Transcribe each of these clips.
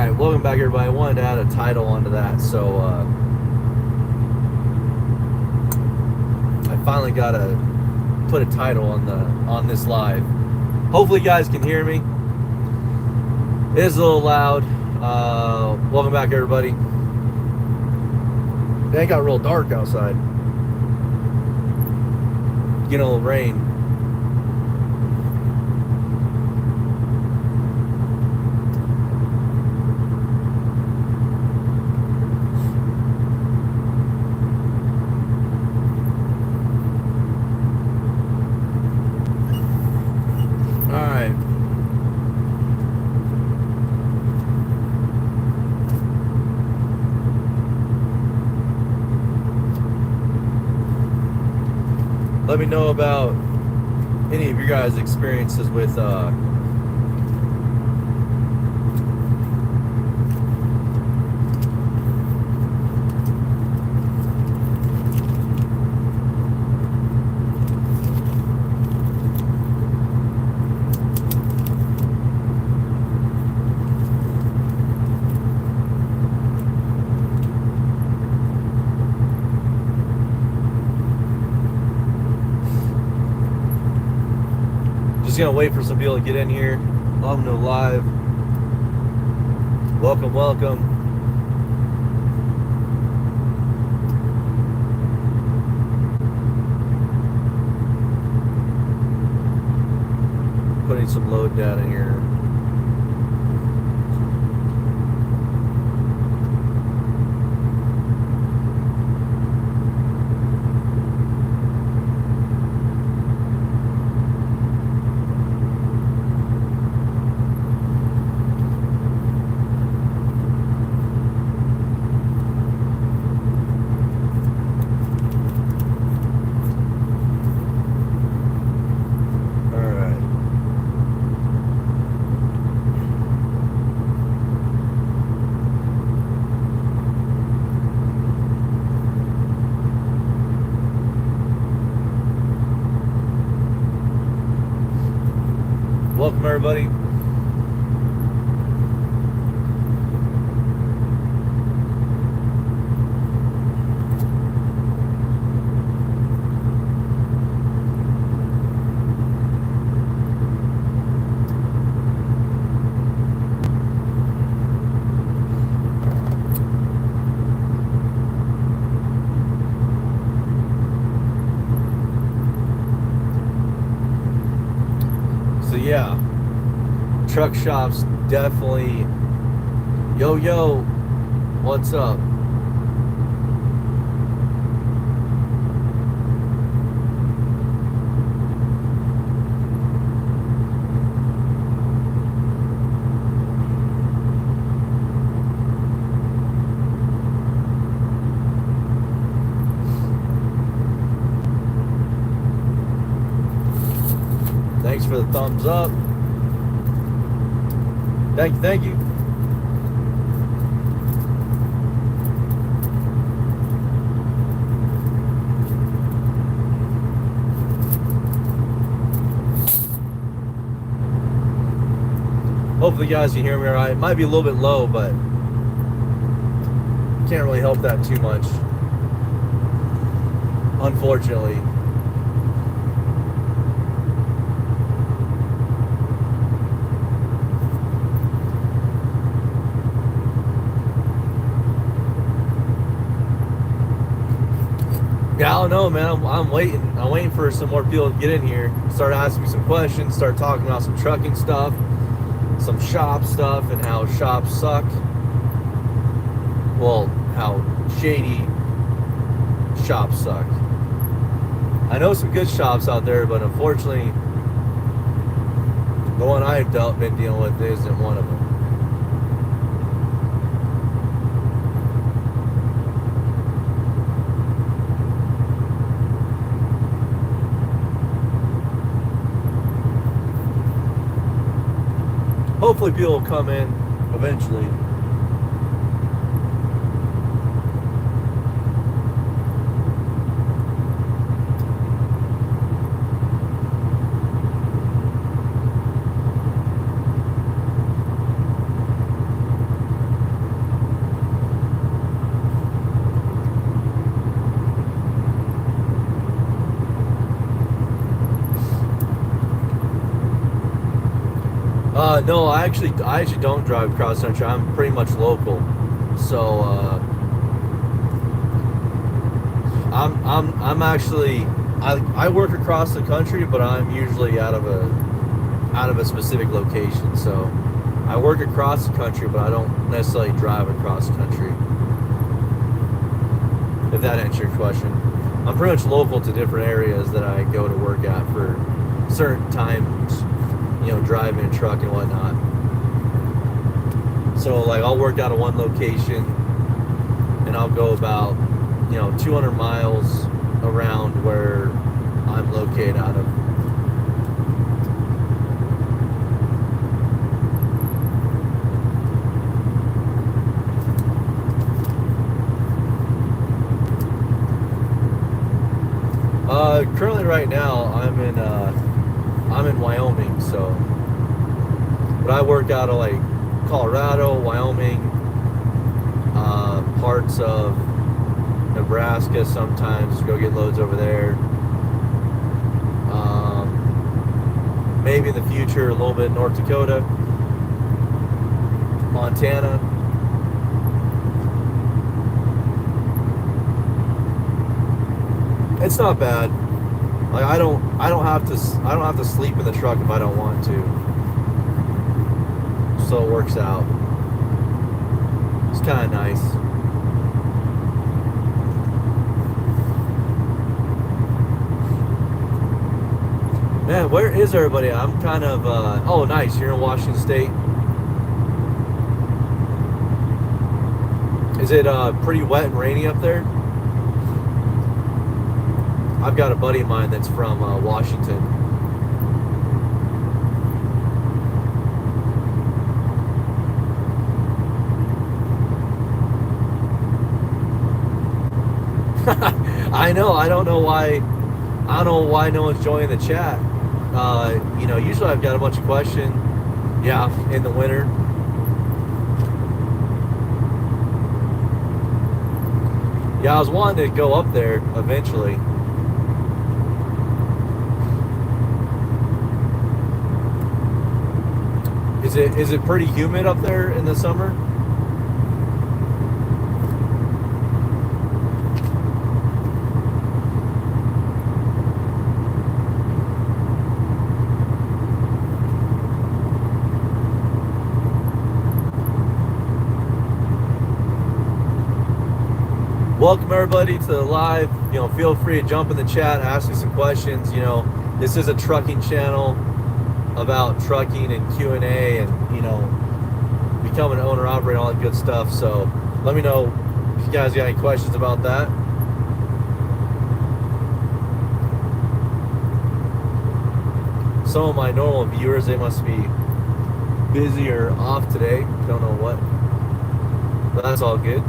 Alright, welcome back everybody. I wanted to add a title onto that, so I finally got to put a title on this live. Hopefully you guys can hear me. It is a little loud. Welcome back everybody. It got real dark outside. Getting a little rain. Alright. Let me know about any of your guys' experiences with just gonna wait for some people to get in here. Welcome to live. Welcome, welcome. Putting some load data here. Welcome everybody. So yeah, truck shops definitely. Yo, what's up? Thanks for the thumbs up. Thank you. Hopefully you guys can hear me all right. It might be a little bit low, but can't really help that too much, unfortunately. Yeah, I don't know, man. I'm waiting. I'm waiting for some more people to get in here, start asking me some questions, start talking about some trucking stuff, some shop stuff, and how shops suck. Well, how shady shops suck. I know some good shops out there, but unfortunately, the one I've been dealing with isn't one of them. Hopefully people will come in eventually. No, I actually don't drive cross country. I'm pretty much local, so I'm actually I work across the country, but I'm usually out of a specific location. So I work across the country, but I don't necessarily drive across the country. If that answers your question, I'm pretty much local to different areas that I go to work at for certain times. Driving a truck and whatnot. So like I'll work out of one location and I'll go about 200 miles around where I'm located out of. Currently right now I'm in Wyoming, so but I work out of like Colorado, Wyoming, parts of Nebraska sometimes, go get loads over there. Maybe in the future a little bit North Dakota, Montana. It's not bad. Like I don't have to sleep in the truck if I don't want to. So it works out. It's kind of nice. Man, where is everybody? I'm kind of oh nice, you're in Washington State. Is it pretty wet and rainy up there? I've got a buddy of mine that's from Washington. I know. I don't know why no one's joining the chat. Usually I've got a bunch of questions. Yeah, in the winter. Yeah, I was wanting to go up there eventually. Is it pretty humid up there in the summer? Welcome everybody to the live. Feel free to jump in the chat, ask me some questions. This is a trucking channel about trucking and Q&A and becoming an owner operator, all that good stuff. So let me know if you guys got any questions about that. Some of my normal viewers, they must be busy or off today, don't know what, but that's all good.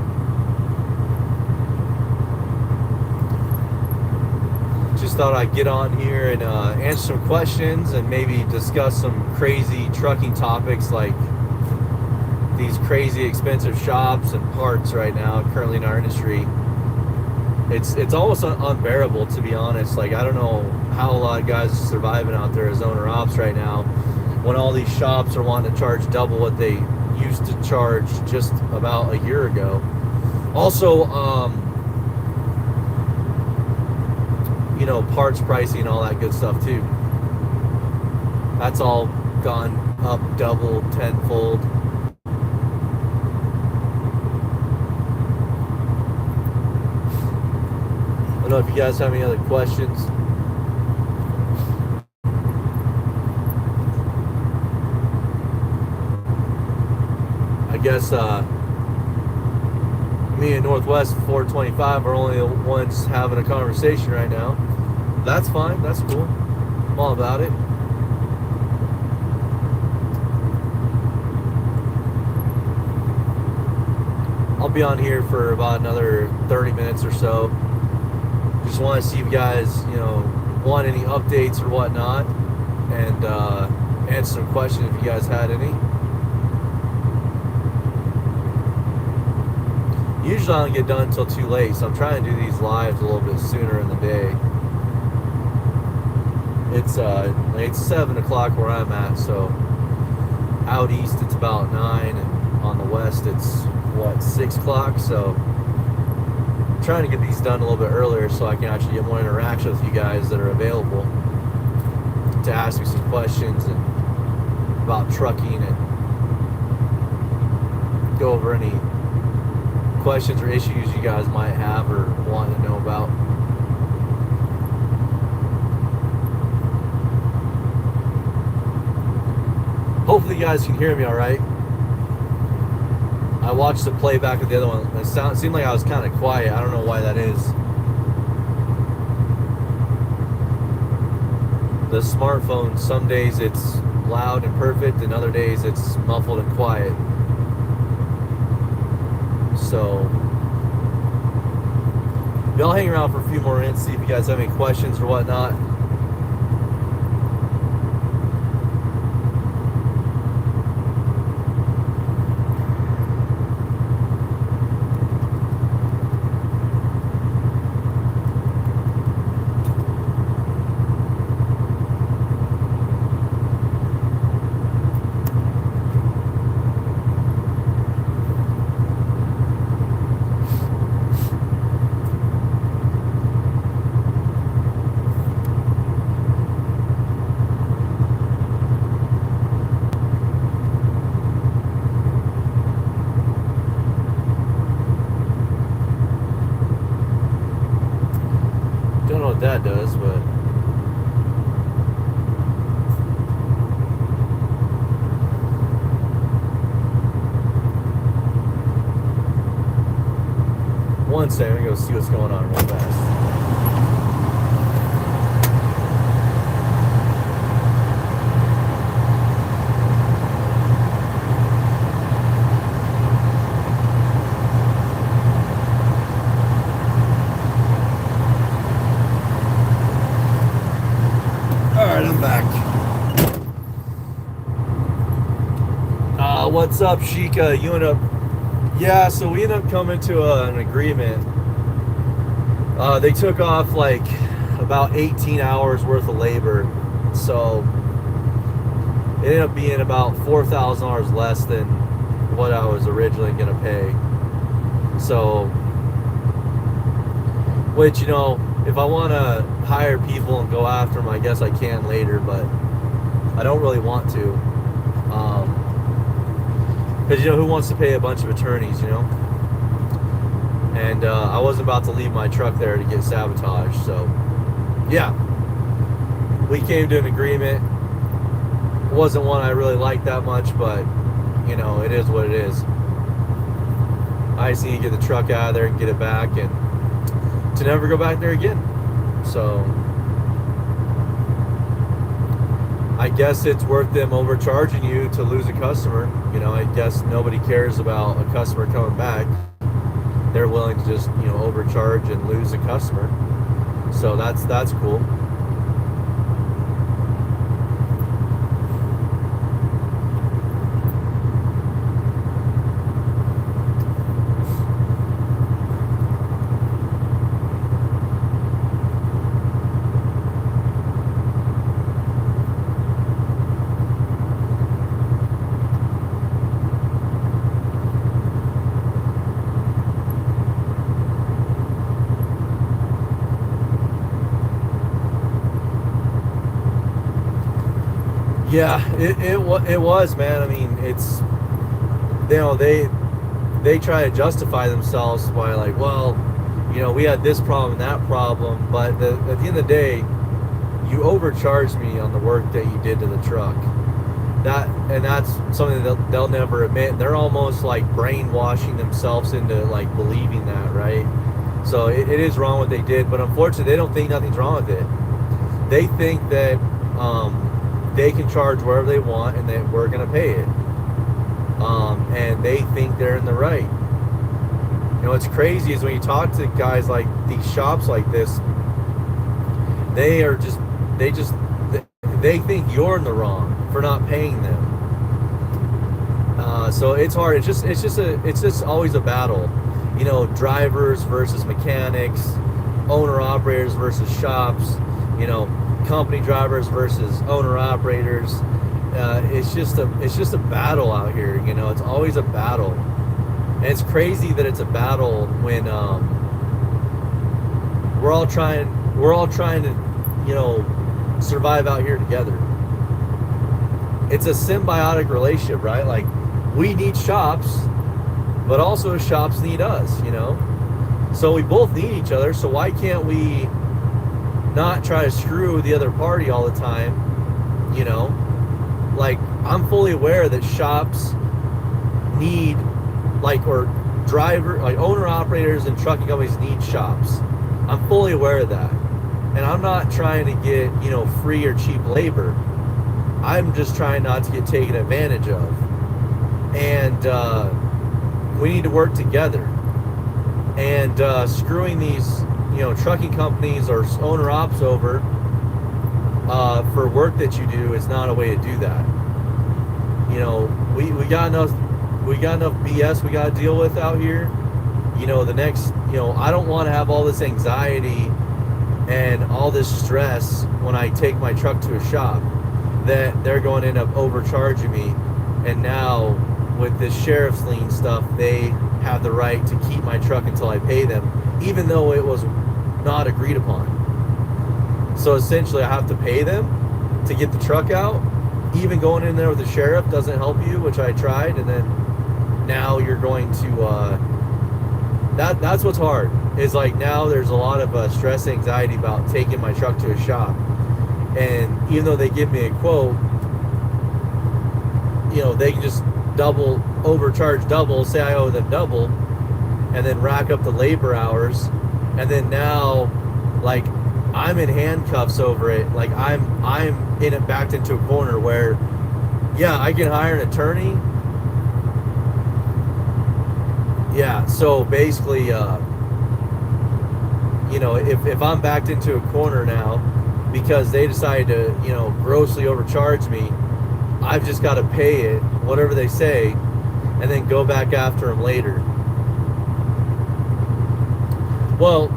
Just thought I'd get on here and answer some questions and maybe discuss some crazy trucking topics, like these crazy expensive shops and parts right now currently in our industry. It's almost unbearable, to be honest. Like, I don't know how a lot of guys are surviving out there as owner ops right now when all these shops are wanting to charge double what they used to charge just about a year ago. Also, parts pricing and all that good stuff too. That's all gone up double, tenfold. I don't know if you guys have any other questions. I guess me and Northwest 425 are only the ones having a conversation right now. That's fine. That's cool. I'm all about it. I'll be on here for about another 30 minutes or so. Just want to see if you guys, want any updates or whatnot, and answer some questions if you guys had any. Usually I don't get done until too late, so I'm trying to do these lives a little bit sooner in the day. It's 7 o'clock where I'm at, so out east it's about 9, and on the west it's what, 6 o'clock. So I'm trying to get these done a little bit earlier so I can actually get more interaction with you guys that are available to ask me some questions and about trucking, and go over any questions or issues you guys might have or want to know about. Hopefully you guys can hear me all right. I watched the playback of the other one. It seemed like I was kind of quiet. I don't know why that is. The smartphone, some days it's loud and perfect, and other days it's muffled and quiet. So y'all hang around for a few more minutes, see if you guys have any questions or whatnot. Don't know what that does, but one second, I'm gonna go see what's going on real fast. What's up, Sheikah? You end up, yeah. So we ended up coming to an agreement. They took off like about 18 hours worth of labor, so it ended up being about $4,000 less than what I was originally gonna pay. So, which, you know, if I want to hire people and go after them, I guess I can later, but I don't really want to. Because, you know, who wants to pay a bunch of attorneys, you know? And I wasn't about to leave my truck there to get sabotaged. So, yeah. We came to an agreement. It wasn't one I really liked that much, but, you know, it is what it is. I just need to get the truck out of there and get it back, and to never go back there again. So, I guess it's worth them overcharging you to lose a customer. You know, I guess nobody cares about a customer coming back. They're willing to just, you know, overcharge and lose a customer. So that's cool. Yeah, it was, man. I mean, it's, you know, they try to justify themselves by like, well, you know, we had this problem and that problem, but at the end of the day, you overcharged me on the work that you did to the truck. That's something that they'll never admit. They're almost like brainwashing themselves into like believing that, right? So it is wrong what they did, but unfortunately, they don't think nothing's wrong with it. They think that they can charge wherever they want and that we're going to pay it. And they think they're in the right. You know, what's crazy is when you talk to guys like these shops like this, they think you're in the wrong for not paying them. So it's hard. It's just always a battle. You know, drivers versus mechanics, owner operators versus shops, you know, company drivers versus owner operators. it's just a battle out here. You know, it's always a battle, and it's crazy that it's a battle when we're all trying to, you know, survive out here together. It's a symbiotic relationship, right? Like, we need shops, but also shops need us, you know? So we both need each other, so why can't we not try to screw the other party all the time, you know? Like, I'm fully aware that shops need, like, or owner operators and trucking companies need shops. I'm fully aware of that. And I'm not trying to get, you know, free or cheap labor. I'm just trying not to get taken advantage of. And we need to work together. And screwing these, you know, trucking companies or owner ops over for work that you do is not a way to do that. You know, we got enough BS we got to deal with out here. You know, I don't want to have all this anxiety and all this stress when I take my truck to a shop that they're going to end up overcharging me. And now with this sheriff's lien stuff, they have the right to keep my truck until I pay them, even though it was not agreed upon. So essentially I have to pay them to get the truck out. Even going in there with the sheriff doesn't help you, which I tried. And then now you're going to that's what's hard, is like now there's a lot of stress, anxiety about taking my truck to a shop. And even though they give me a quote, you know, they can just overcharge double, say I owe them double, and then rack up the labor hours. And then now, like, I'm in handcuffs over it. Like, I'm in it, backed into a corner where, yeah, I can hire an attorney. Yeah, so basically, you know, if I'm backed into a corner now because they decided to, you know, grossly overcharge me, I've just got to pay it, whatever they say, and then go back after them later. Well,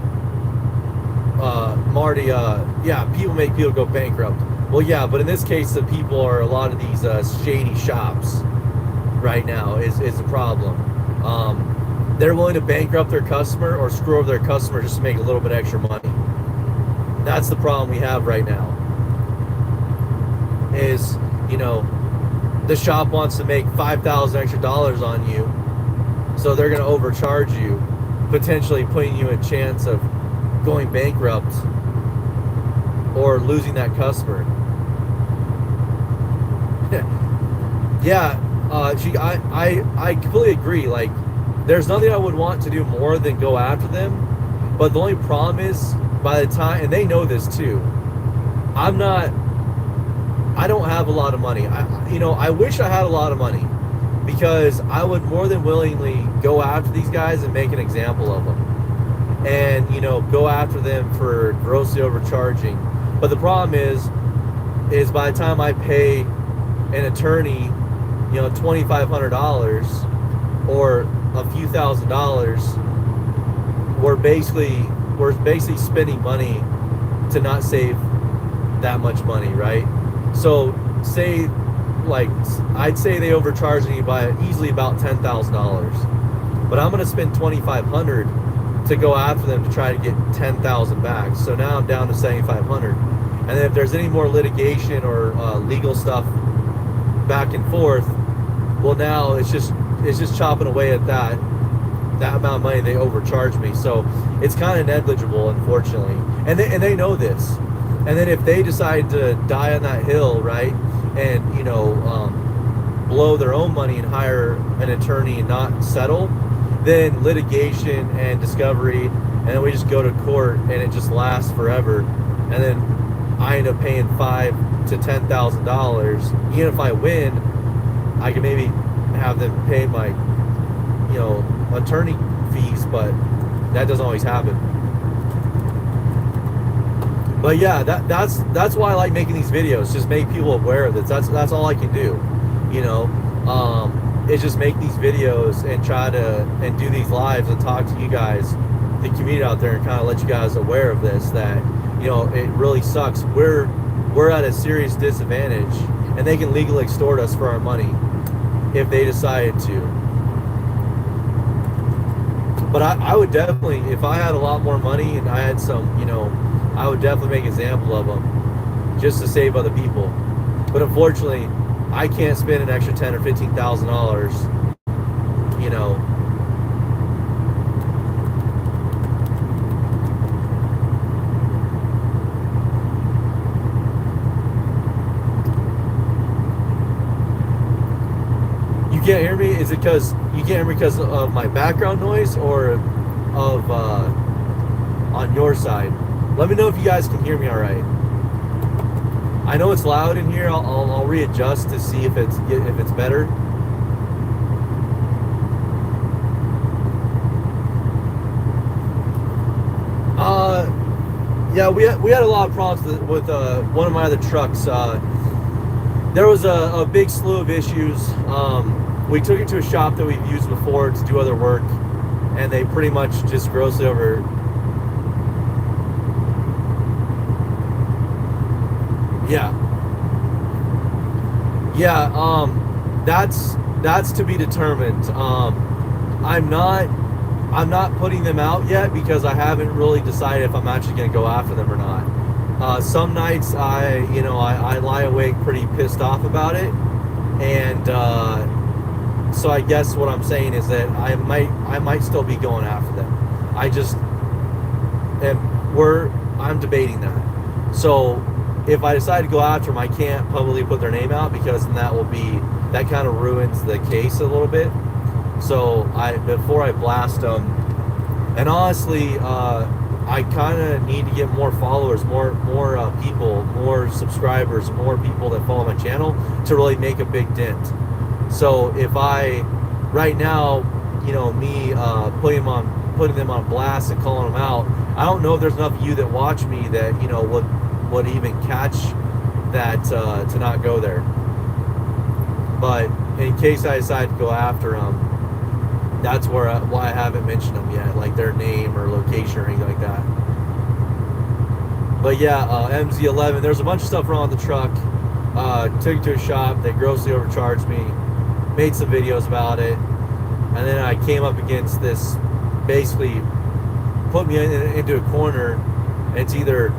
Marty, yeah, people make people go bankrupt. Well, yeah, but in this case, the people are a lot of these shady shops right now is the problem. They're willing to bankrupt their customer or screw over their customer just to make a little bit extra money. That's the problem we have right now. Is, you know, the shop wants to make $5,000 extra on you, so they're going to overcharge you, potentially putting you in chance of going bankrupt or losing that customer. Yeah, I completely agree. Like, there's nothing I would want to do more than go after them. But the only problem is, by the time, and they know this too, I don't have a lot of money. I wish I had a lot of money, because I would more than willingly go after these guys and make an example of them. And, you know, go after them for grossly overcharging. But the problem is by the time I pay an attorney, you know, $2,500 or a few $1,000s, we're basically spending money to not save that much money, right? So say, like, I'd say they overcharged me by easily about $10,000, but I'm going to spend $2,500 to go after them to try to get $10,000 back. So now I'm down to $7,500. And then if there's any more litigation or legal stuff back and forth, well, now it's just chopping away at that amount of money they overcharged me. So it's kind of negligible, unfortunately. And they know this. And then if they decide to die on that hill, right, and, you know, blow their own money and hire an attorney and not settle, then litigation and discovery, and then we just go to court and it just lasts forever. And then I end up paying $5,000 to $10,000. Even if I win, I can maybe have them pay my, you know, attorney fees, but that doesn't always happen. But yeah, that's why I like making these videos, just make people aware of this. That's all I can do, you know. Is just make these videos and try to and do these lives and talk to you guys, the community out there, and kind of let you guys aware of this, that, you know, it really sucks. We're at a serious disadvantage and they can legally extort us for our money if they decided to. But I would definitely, if I had a lot more money and I had some, I would definitely make an example of them just to save other people. But unfortunately, I can't spend an extra $10,000 or $15,000, You can't hear me? Is it because you can't hear me because of my background noise, or of on your side? Let me know if you guys can hear me all right. I know it's loud in here. I'll readjust to see if it's better. Yeah, we had a lot of problems with one of my other trucks. There was a big slew of issues. We took it to a shop that we've used before to do other work, and they pretty much just grossly over. Yeah. That's to be determined. I'm not putting them out yet because I haven't really decided if I'm actually going to go after them or not. Some nights I lie awake pretty pissed off about it, and so I guess what I'm saying is that I might still be going after them. I'm debating that. So if I decide to go after them, I can't publicly put their name out because then that kind of ruins the case a little bit. So before I blast them, and honestly, I kind of need to get more followers, more people, more subscribers, more people that follow my channel to really make a big dent. So if right now, me putting them on blast and calling them out, I don't know if there's enough of you that watch me that would even catch that to not go there. But in case I decide to go after them, that's why I haven't mentioned them yet, like their name or location or anything like that. But yeah, MZ11, there's a bunch of stuff wrong with the truck. Took it to a shop, they grossly overcharged me, made some videos about it, and then I came up against this, basically put me into a corner, and it's either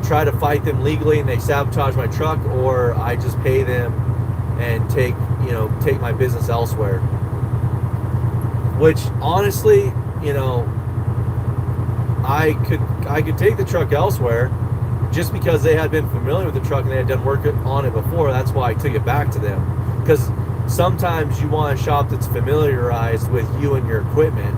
try to fight them legally and they sabotage my truck, or I just pay them and take my business elsewhere. Which honestly, I could take the truck elsewhere just because they had been familiar with the truck and they had done work on it before. That's why I took it back to them. Because sometimes you want a shop that's familiarized with you and your equipment.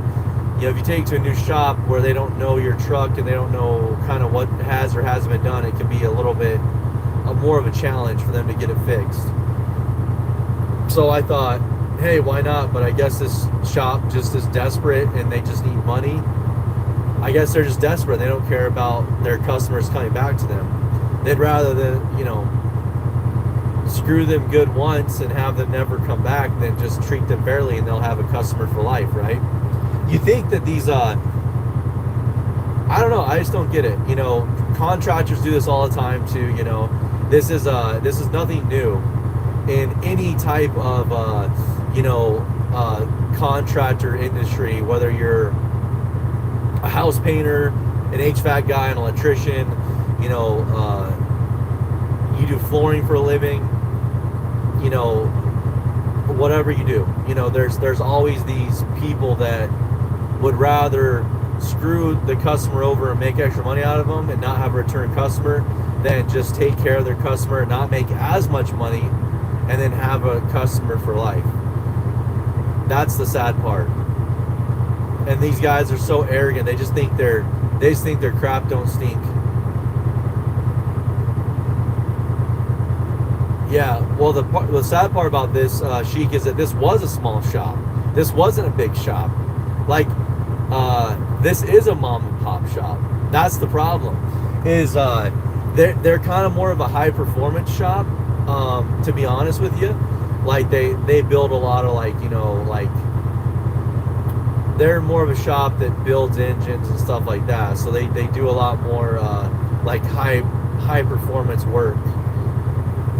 If you take it to a new shop where they don't know your truck and they don't know kind of what has or hasn't been done, it can be a little bit more of a challenge for them to get it fixed. So I thought, hey, why not? But I guess this shop just is desperate and they just need money. I guess they're just desperate. They don't care about their customers coming back to them. They'd rather screw them good once and have them never come back than just treat them fairly and they'll have a customer for life, right? You think that these, I don't know, I just don't get it. Contractors do this all the time too. This is nothing new in any type of, contractor industry, whether you're a house painter, an HVAC guy, an electrician, you do flooring for a living, whatever you do, there's always these people that would rather screw the customer over and make extra money out of them and not have a return customer than just take care of their customer and not make as much money and then have a customer for life. That's the sad part. And these guys are so arrogant. They just think their crap don't stink. Yeah, well, the sad part about this, Sheik, is that this was a small shop. This wasn't a big shop. Like, this is a mom and pop shop. That's the problem. Is they're kind of more of a high performance shop. To be honest with you, like they build a lot of they're more of a shop that builds engines and stuff like that. So they do a lot more like high performance work.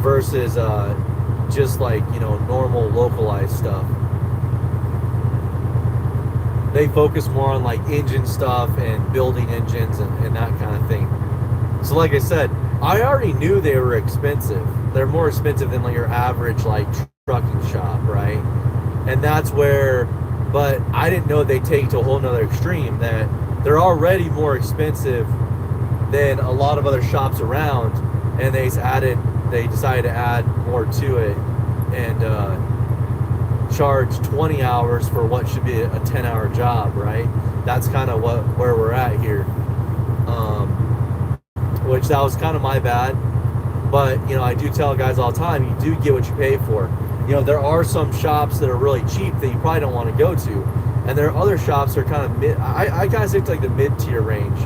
versus just like, you know, normal localized stuff. They focus more on like engine stuff and building engines and that kind of thing. So like I said, I already knew they were expensive. They're more expensive than like your average like trucking shop, right? And that's where, but I didn't know they'd take it to a whole nother extreme, that they're already more expensive than a lot of other shops around, and they decided to add more to it and charge 20 hours for what should be a 10-hour job, right? That's kind of where we're at here. Which that was kind of my bad, but you know, I do tell guys all the time, you do get what you pay for. You know, there are some shops that are really cheap that you probably don't want to go to, and there are other shops that are kind of mid. I kind of stick to like the mid-tier range.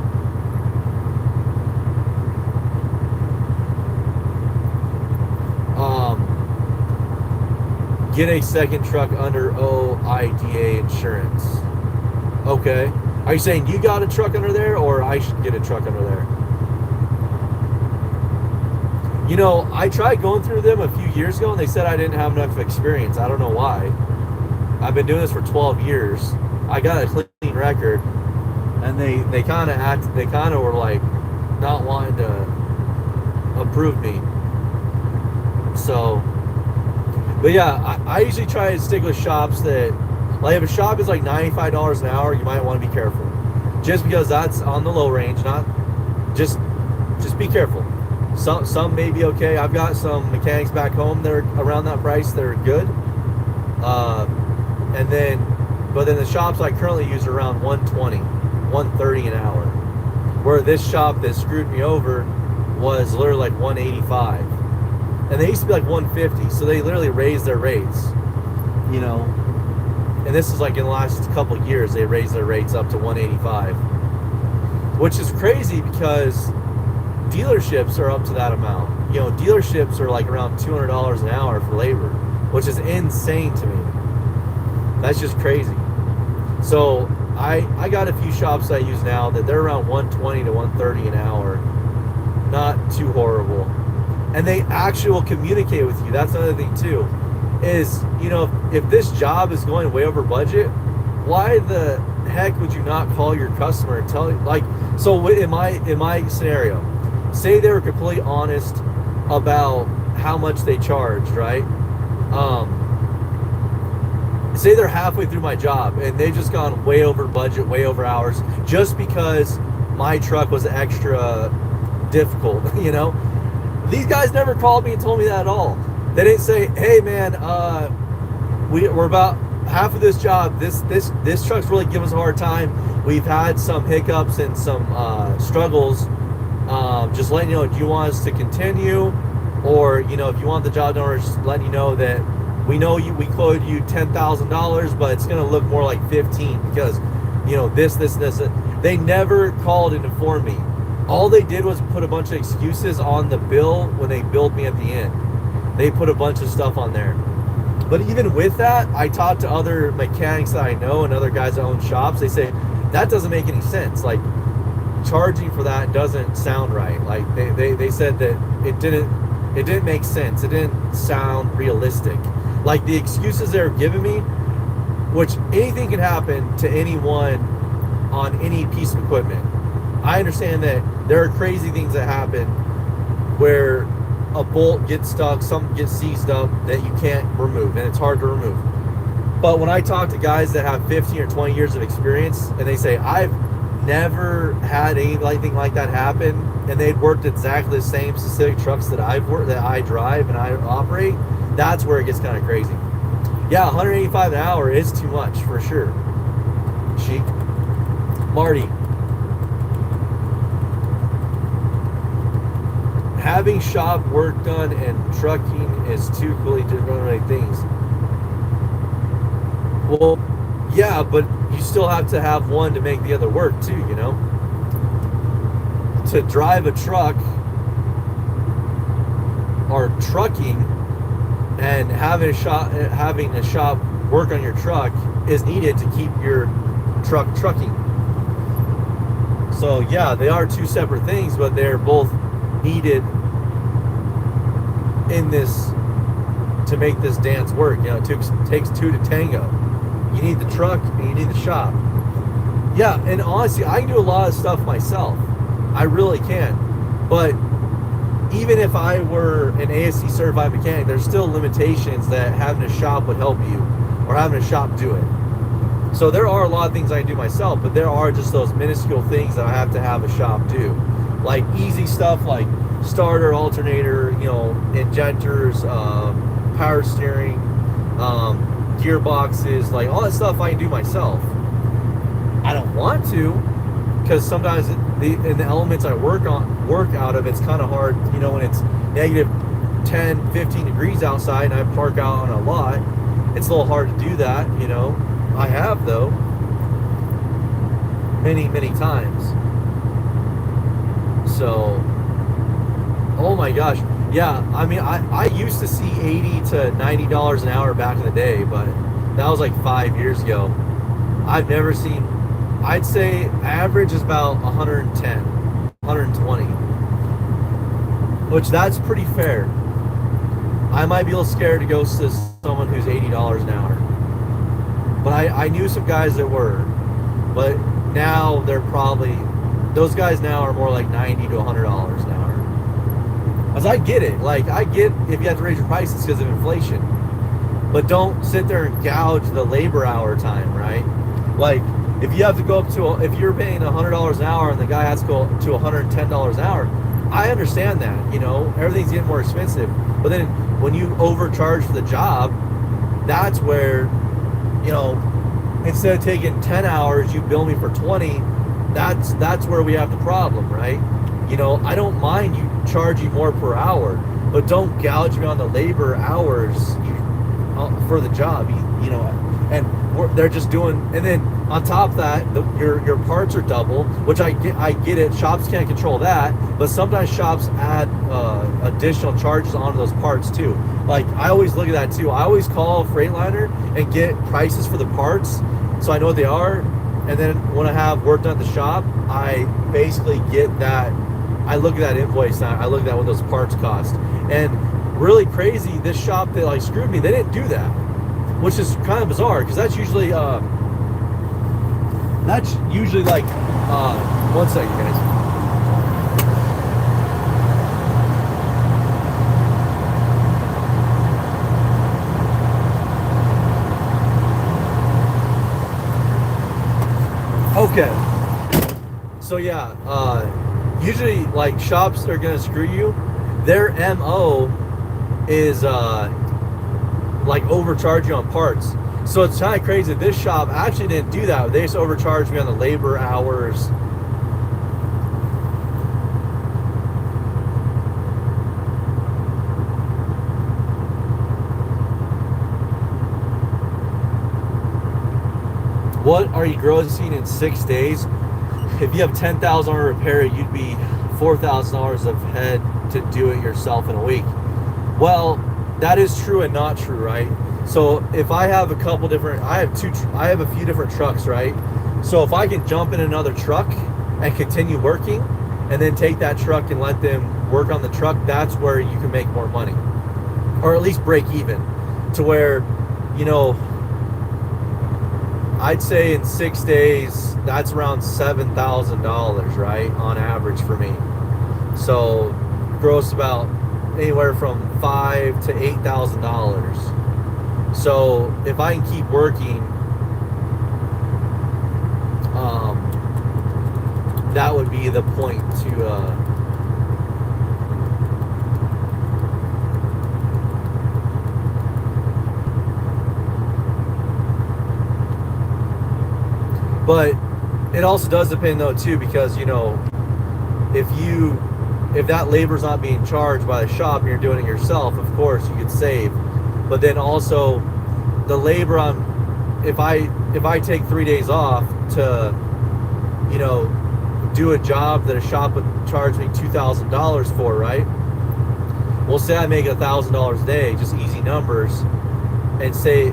Get a second truck under OIDA insurance. Okay. Are you saying you got a truck under there, or I should get a truck under there? You know, I tried going through them a few years ago, and they said I didn't have enough experience. I don't know why. I've been doing this for 12 years. I got a clean record, and they kind of were like not wanting to approve me. So, but yeah, I usually try to stick with shops that, like, if a shop is like $95 an hour, you might want to be careful. Just because that's on the low range, not just be careful. Some may be okay. I've got some mechanics back home that are around that price that are good. But then the shops I currently use are around 120, 130 an hour. Where this shop that screwed me over was literally like 185. And they used to be like 150, so they literally raised their rates, you know. And this is like in the last couple of years, they raised their rates up to 185, which is crazy because dealerships are up to that amount. You know, dealerships are like around $200 an hour for labor, which is insane to me. That's just crazy. So I got a few shops I use now that they're around 120 to 130 an hour. Not too horrible. And they actually will communicate with you. That's another thing too, is, you know, if this job is going way over budget, why the heck would you not call your customer and tell, like, so in my scenario, say they were completely honest about how much they charged, right? Say they're halfway through my job and they've just gone way over budget, way over hours, just because my truck was extra difficult, you know? These guys never called me and told me that at all. They didn't say, hey man, we're about half of this job. This truck's really giving us a hard time. We've had some hiccups and some struggles. Just letting you know, do you want us to continue? Or, you know, if you want the job done, just letting you know that we know we quoted you $10,000, but it's going to look more like 15 because, you know, this. They never called and informed me. All they did was put a bunch of excuses on the bill when they billed me at the end. They put a bunch of stuff on there. But even with that, I talked to other mechanics that I know and other guys that own shops. They say, that doesn't make any sense. Like, charging for that doesn't sound right. Like, they said that it didn't make sense. It didn't sound realistic. Like, the excuses they were giving me, which anything can happen to anyone on any piece of equipment. I understand that there are crazy things that happen where a bolt gets stuck, something gets seized up that you can't remove, and it's hard to remove. But when I talk to guys that have 15 or 20 years of experience, and they say, I've never had anything like that happen, and they'd worked exactly the same specific trucks that I've worked, that I drive and I operate, that's where it gets kind of crazy. Yeah, 185 an hour is too much for sure. Chic. Marty. Having shop work done and trucking is two completely different things. Well, yeah, but you still have to have one to make the other work too, you know? To drive a truck or trucking and having a shop work on your truck is needed to keep your truck trucking. So yeah, they are two separate things, but they're both needed in this to make this dance work. You know, it takes two to tango. You need the truck and you need the shop. Yeah, and honestly, I can do a lot of stuff myself. I really can. But even if I were an ASC certified mechanic, there's still limitations that having a shop would help you, or having a shop do it. So there are a lot of things I can do myself, but there are just those minuscule things that I have to have a shop do. Like easy stuff like starter, alternator, you know, injectors, power steering, gearboxes, like all that stuff I can do myself. I don't want to, because sometimes in the elements I work out of, it's kind of hard, you know, when it's negative 10, 15 degrees outside and I park out on a lot, it's a little hard to do that, you know. I have, though, many times. So, oh my gosh, yeah, I mean, I used to see $80 to $90 an hour back in the day, but that was like 5 years ago. I've never seen, I'd say average is about 110, 120, which that's pretty fair. I might be a little scared to go to someone who's $80 an hour. But I knew some guys that were. But now they're probably, those guys now are more like $90 to $100 an hour. As I get it. Like, I get if you have to raise your prices because of inflation. But don't sit there and gouge the labor hour time, right? Like, if you have to go up to, if you're paying $100 an hour and the guy has to go to $110 an hour, I understand that, you know, everything's getting more expensive. But then when you overcharge for the job, that's where, you know, instead of taking 10 hours, you bill me for 20. That's where we have the problem, right? You know, I don't mind you charging more per hour, but don't gouge me on the labor hours for the job, you know. And they're just doing, and then on top of that, your parts are double, which I get it. Shops can't control that, but sometimes shops add additional charges onto those parts too. Like, I always look at that too. I always call Freightliner and get prices for the parts, so I know what they are. And then when I have work done at the shop, I basically get that. I look at that invoice. I look at what those parts cost. And really crazy, this shop that like screwed me, they didn't do that, which is kind of bizarre because that's usually like 1 second, guys. Okay, so yeah, usually like shops are gonna screw you. Their MO is like overcharge you on parts. So it's kind of crazy. This shop actually didn't do that. They just overcharged me on the labor hours. What are you grossing in 6 days? If you have $10,000 repair, you'd be $4,000 of head to do it yourself in a week. Well, that is true and not true, right? So if I have a couple different, I have a few different trucks, right? So if I can jump in another truck and continue working, and then take that truck and let them work on the truck, that's where you can make more money, or at least break even, to where, you know, I'd say in 6 days, that's around $7,000, right, on average for me. So gross about anywhere from $5,000 to $8,000. So if I can keep working, that would be the point to but it also does depend though too, because, you know, if that labor's not being charged by the shop and you're doing it yourself, of course you could save. But then also the labor on, if I take 3 days off to, you know, do a job that a shop would charge me $2,000 for, right? Well, say I make $1,000 a day, just easy numbers, and say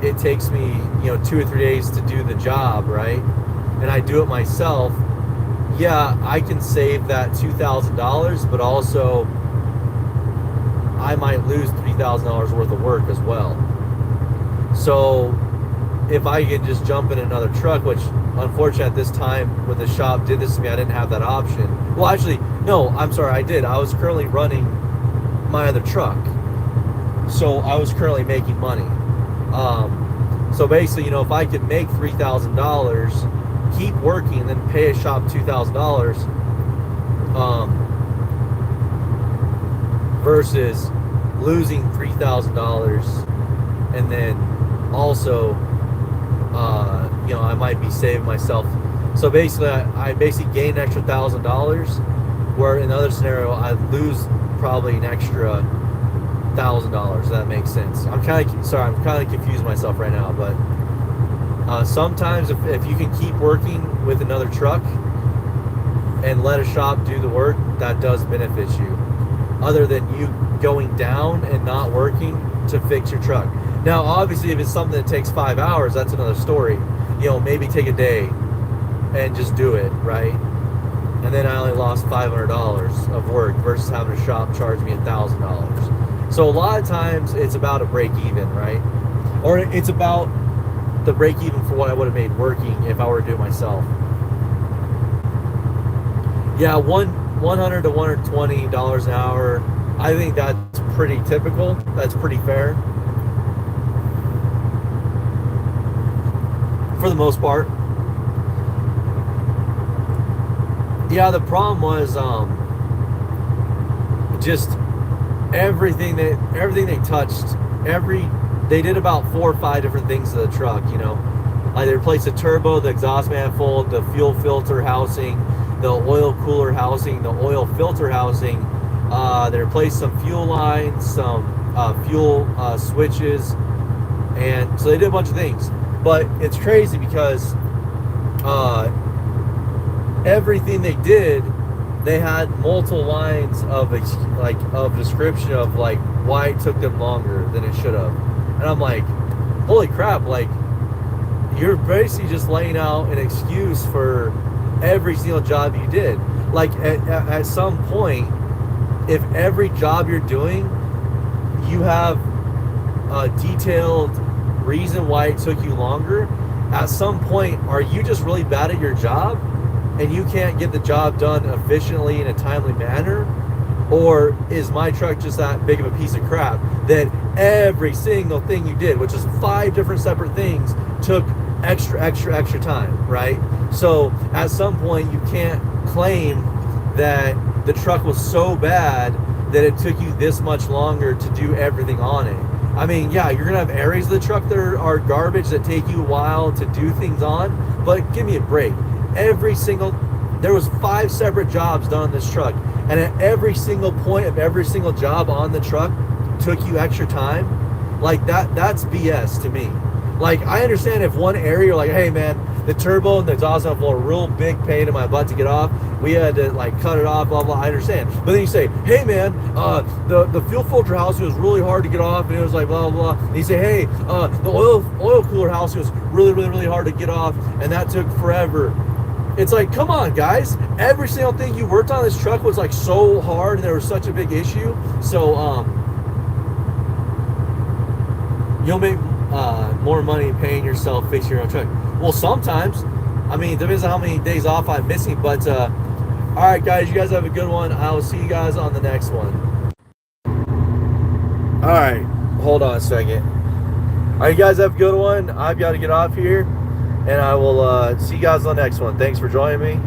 it takes me, you know, 2 or 3 days to do the job, right? And I do it myself. Yeah, I can save that $2,000, but also I might lose $3,000 worth of work as well. So if I could just jump in another truck, which unfortunately at this time when the shop did this to me, I didn't have that option. Well, actually, no, I'm sorry, I did. I was currently running my other truck, so I was currently making money. So basically, you know, if I could make $3,000, keep working, and then pay a shop $2,000, versus losing $3,000, and then also, you know, I might be saving myself. So basically, I basically gain an extra $1,000, where in another scenario, I lose probably an extra $1,000. That makes sense. I'm kind of confusing myself right now, but sometimes if you can keep working with another truck and let a shop do the work, that does benefit you, other than you going down and not working to fix your truck. Now, obviously, if it's something that takes 5 hours, that's another story. You know, maybe take a day and just do it, right? And then I only lost $500 of work versus having a shop charge me $1,000. So a lot of times it's about a break even, right? Or it's about the break even for what I would have made working if I were to do it myself. Yeah, $100 to $120 an hour. I think that's pretty typical. That's pretty fair for the most part. Yeah, the problem was just everything they touched. They did about 4 or 5 different things to the truck. You know, like they replaced the turbo, the exhaust manifold, the fuel filter housing, the oil cooler housing, the oil filter housing. They replaced some fuel lines, some fuel switches, and so they did a bunch of things. But it's crazy because everything they did, they had multiple lines of description of like why it took them longer than it should have. And I'm like, holy crap, like you're basically just laying out an excuse for every single job you did. Like at some point, if every job you're doing, you have a detailed reason why it took you longer, at some point, are you just really bad at your job and you can't get the job done efficiently in a timely manner? Or is my truck just that big of a piece of crap that every single thing you did, which is 5 different separate things, took extra time, right? So at some point you can't claim that the truck was so bad that it took you this much longer to do everything on it. I mean, yeah, you're gonna have areas of the truck that are garbage that take you a while to do things on, but give me a break. There was 5 separate jobs done on this truck, and at every single point of every single job on the truck took you extra time. Like that's BS to me. Like, I understand if one area you're like, hey man, the turbo and the exhaust manifold are a real big pain in my butt to get off, we had to like cut it off, blah blah, I understand. But then you say, hey man, the fuel filter housing was really hard to get off, and it was like blah blah blah. And you say, hey, the oil cooler housing was really hard to get off, and that took forever. It's like, come on guys, every single thing you worked on this truck was like so hard and there was such a big issue. So you'll make more money paying yourself fixing your own truck. Well, sometimes, I mean, depends on how many days off I'm missing, but all right guys, you guys have a good one. I will see you guys on the next one. All right, hold on a second. All right, you guys have a good one. I've got to get off here, and I will see you guys on the next one. Thanks for joining me.